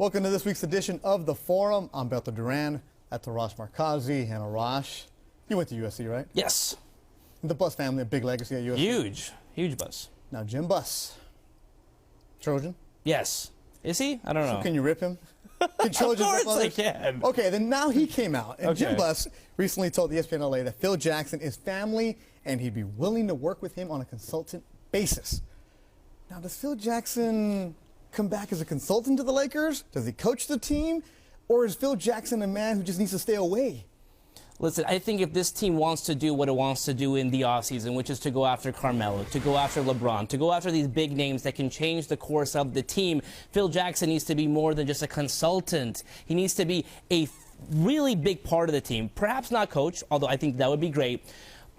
Welcome to this week's edition of The Forum. I'm Beto Buran. That's Arash Markazi and Arash. You went to USC, right? Yes. The Bus family, a big legacy at USC. Huge Bus. Now, Jim Bus, Trojan? Yes. Is he? I don't know. So can you rip him? Can Trojan of rip course I others? can. Okay, then now he came out, and Okay. Jim Bus recently told ESPN LA that Phil Jackson is family, and he'd be willing to work with him on a consultant basis. Now, does Phil Jackson come back as a consultant to the Lakers? Does he coach the team? Or is Phil Jackson a man who just needs to stay away? Listen, I think if this team wants to do what it wants to do in the offseason, which is to go after Carmelo, to go after LeBron, to go after these big names that can change the course of the team, Phil Jackson needs to be more than just a consultant. He needs to be a really big part of the team. Perhaps not coach, although I think that would be great.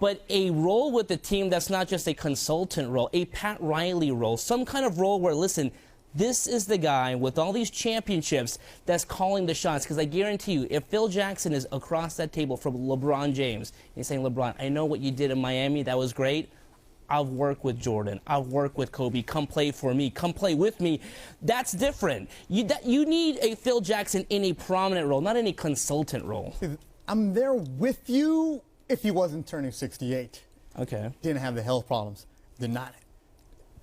But a role with the team that's not just a consultant role, a Pat Riley role, some kind of role where, listen, this is the guy with all these championships that's calling the shots. Because I guarantee you, if Phil Jackson is across that table from LeBron James, he's saying, LeBron, I know what you did in Miami. That was great. I've worked with Jordan. I've worked with Kobe. Come play for me. Come play with me. That's different. You need a Phil Jackson in a prominent role, not in a consultant role. I'm there with you if he wasn't turning 68. Okay. Didn't have the health problems. Did not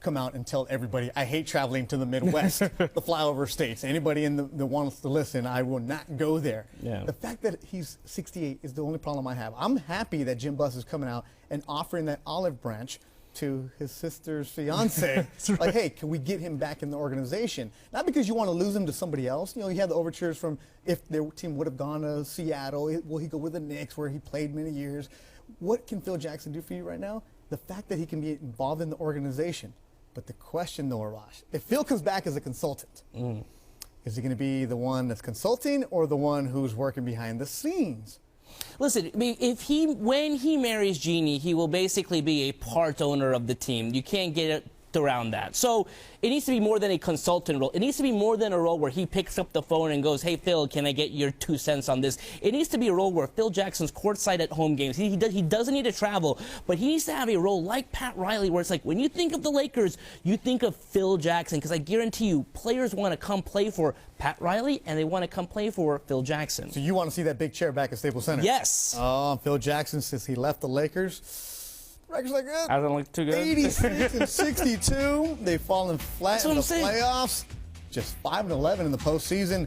come out and tell everybody, I hate traveling to the Midwest, the flyover states. Anybody in the wants to listen, I will not go there. Yeah. The fact that he's 68 is the only problem I have. I'm happy that Jim Bus is coming out and offering that olive branch to his sister's fiance. Right. Like, hey, can we get him back in the organization? Not because you want to lose him to somebody else. You know, he had the overtures from if their team would have gone to Seattle, will he go with the Knicks where he played many years? What can Phil Jackson do for you right now? The fact that he can be involved in the organization. But the question, though, Arash, if Phil comes back as a consultant, is he going to be the one that's consulting or the one who's working behind the scenes? Listen, I mean, when he marries Jeannie, he will basically be a part owner of the team. You can't get it around that. So it needs to be more than a consultant role. It needs to be more than a role where he picks up the phone and goes, hey, Phil, can I get your 2 cents on this? It needs to be a role where Phil Jackson's courtside at home games. He doesn't need to travel, but he needs to have a role like Pat Riley where it's like when you think of the Lakers, you think of Phil Jackson because I guarantee you players want to come play for Pat Riley and they want to come play for Phil Jackson. So you want to see that big chair back at Staples Center? Yes. Oh, Phil Jackson, since he left the Lakers, record's like that. I don't look too good. 86 and 62. They've fallen flat in the playoffs. Just 5-11 in the postseason.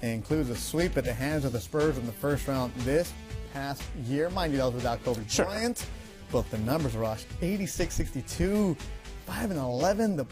It includes a sweep at the hands of the Spurs in the first round this past year. Mind you, that was without Kobe Bryant. But the numbers, Arash, 86-62, 5-11. The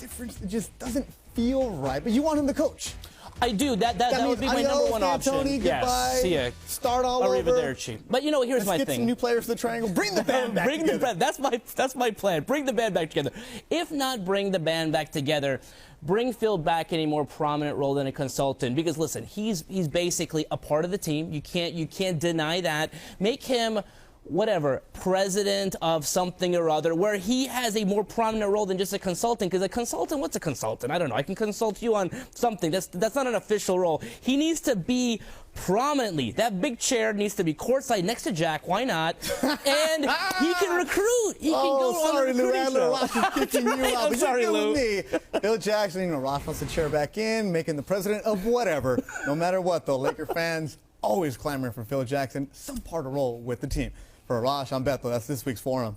difference, it just doesn't feel right. But you want him to coach. I do. That would be my number one option. Tony, yes. Goodbye. See ya. Start all over. Arrivederci. But you know, here's my Let's get thing. some new players to the triangle. Bring the band back together. That's my plan. Bring the band back together. If not bring the band back together, bring Phil back in a more prominent role than a consultant. Because listen, he's basically a part of the team. You can't deny that. Make him whatever, president of something or other, where he has a more prominent role than just a consultant. Because a consultant, what's a consultant? I don't know. I can consult you on something. That's not an official role. He needs to be prominently. That big chair needs to be courtside next to Jack. Why not? And he can recruit. He can go on the recruiting show. Ross is kicking you out. I'm sorry, Lou. Phil Jackson, you know, Ross wants the chair back in, making the president of whatever. No matter what, though, Laker fans always clamoring for Phil Jackson, some part of role with the team. For Arash, I'm Beto. That's this week's Forum.